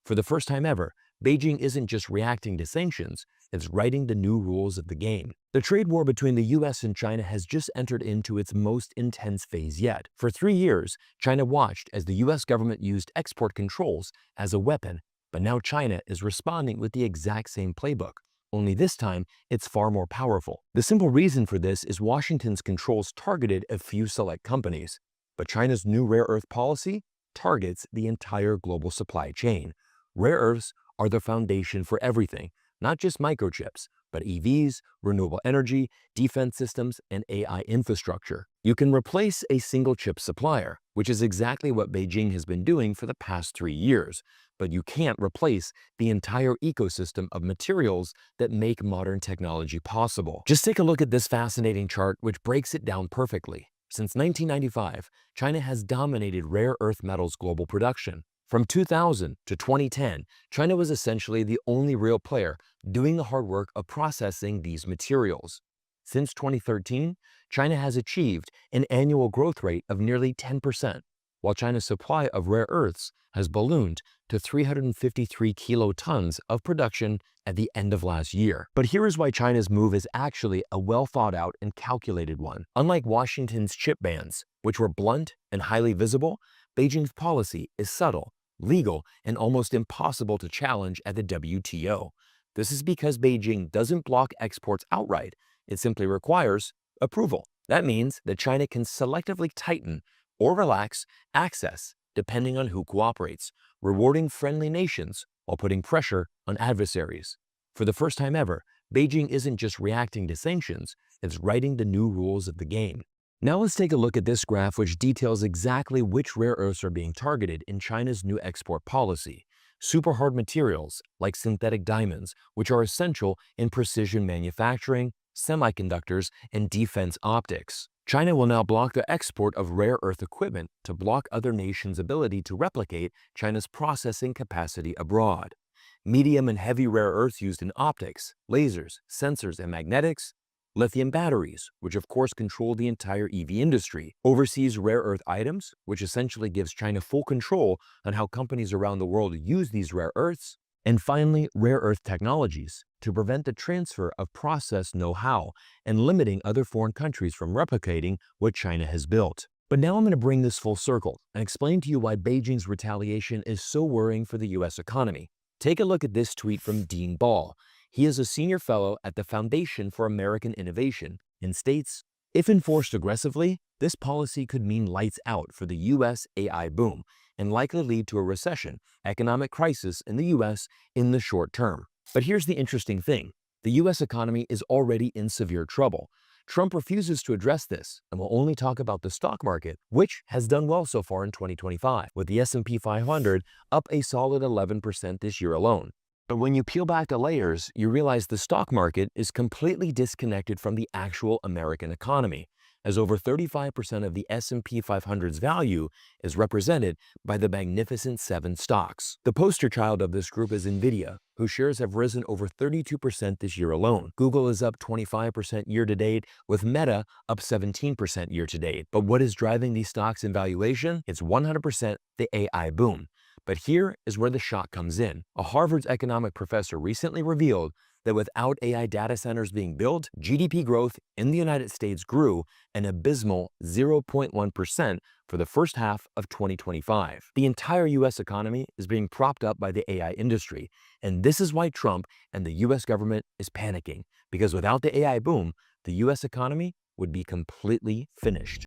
For the first time ever, Beijing isn't just reacting to sanctions, it's writing the new rules of the game. The trade war between the US and China has just entered into its most intense phase yet. For 3 years, China watched as the US government used export controls as a weapon, but now China is responding with the exact same playbook. Only this time, it's far more powerful. The simple reason for this is Washington's controls targeted a few select companies, but China's new rare earth policy targets the entire global supply chain. Rare earths are the foundation for everything, not just microchips, but EVs, renewable energy, defense systems, and AI infrastructure. You can replace a single chip supplier, which is exactly what Beijing has been doing for the past 3 years, but you can't replace the entire ecosystem of materials that make modern technology possible. Just take a look at this fascinating chart, which breaks it down perfectly. Since 1995, China has dominated rare earth metals global production. From 2000 to 2010, China was essentially the only real player doing the hard work of processing these materials. Since 2013, China has achieved an annual growth rate of nearly 10%, while China's supply of rare earths has ballooned to 353 kilotons of production at the end of last year. But here is why China's move is actually a well-thought-out and calculated one. Unlike Washington's chip bans, which were blunt and highly visible, Beijing's policy is subtle, legal, and almost impossible to challenge at the WTO. This is because Beijing doesn't block exports outright. It simply requires approval. That means that China can selectively tighten or relax access depending on who cooperates, rewarding friendly nations while putting pressure on adversaries. For the first time ever, Beijing isn't just reacting to sanctions, it's writing the new rules of the game. Now let's take a look at this graph, which details exactly which rare earths are being targeted in China's new export policy. Super hard materials like synthetic diamonds, which are essential in precision manufacturing, semiconductors, and defense optics. China will now block the export of rare earth equipment to block other nations' ability to replicate China's processing capacity abroad. Medium and heavy rare earths used in optics, lasers, sensors, and magnetics, lithium batteries, which of course control the entire EV industry, overseas rare earth items, which essentially gives China full control on how companies around the world use these rare earths, and finally, rare earth technologies, to prevent the transfer of process know-how and limiting other foreign countries from replicating what China has built. But now I'm going to bring this full circle and explain to you why Beijing's retaliation is so worrying for the US economy. Take a look at this tweet from Dean Ball. He is a senior fellow at the Foundation for American Innovation and states, if enforced aggressively, this policy could mean lights out for the US AI boom and likely lead to a recession, economic crisis in the US in the short term. But here's the interesting thing. The US economy is already in severe trouble. Trump refuses to address this and will only talk about the stock market, which has done well so far in 2025, with the S&P 500 up a solid 11% this year alone. But when you peel back the layers, you realize the stock market is completely disconnected from the actual American economy, as over 35% of the S&P 500's value is represented by the Magnificent Seven stocks. The poster child of this group is Nvidia, whose shares have risen over 32% this year alone. Google is up 25% year-to-date, with Meta up 17% year-to-date. But what is driving these stocks in valuation? It's 100% the AI boom. But here is where the shock comes in. A Harvard's economic professor recently revealed that without AI data centers being built, GDP growth in the United States grew an abysmal 0.1% for the first half of 2025. The entire US economy is being propped up by the AI industry, and this is why Trump and the US government is panicking, because without the AI boom, the US economy would be completely finished.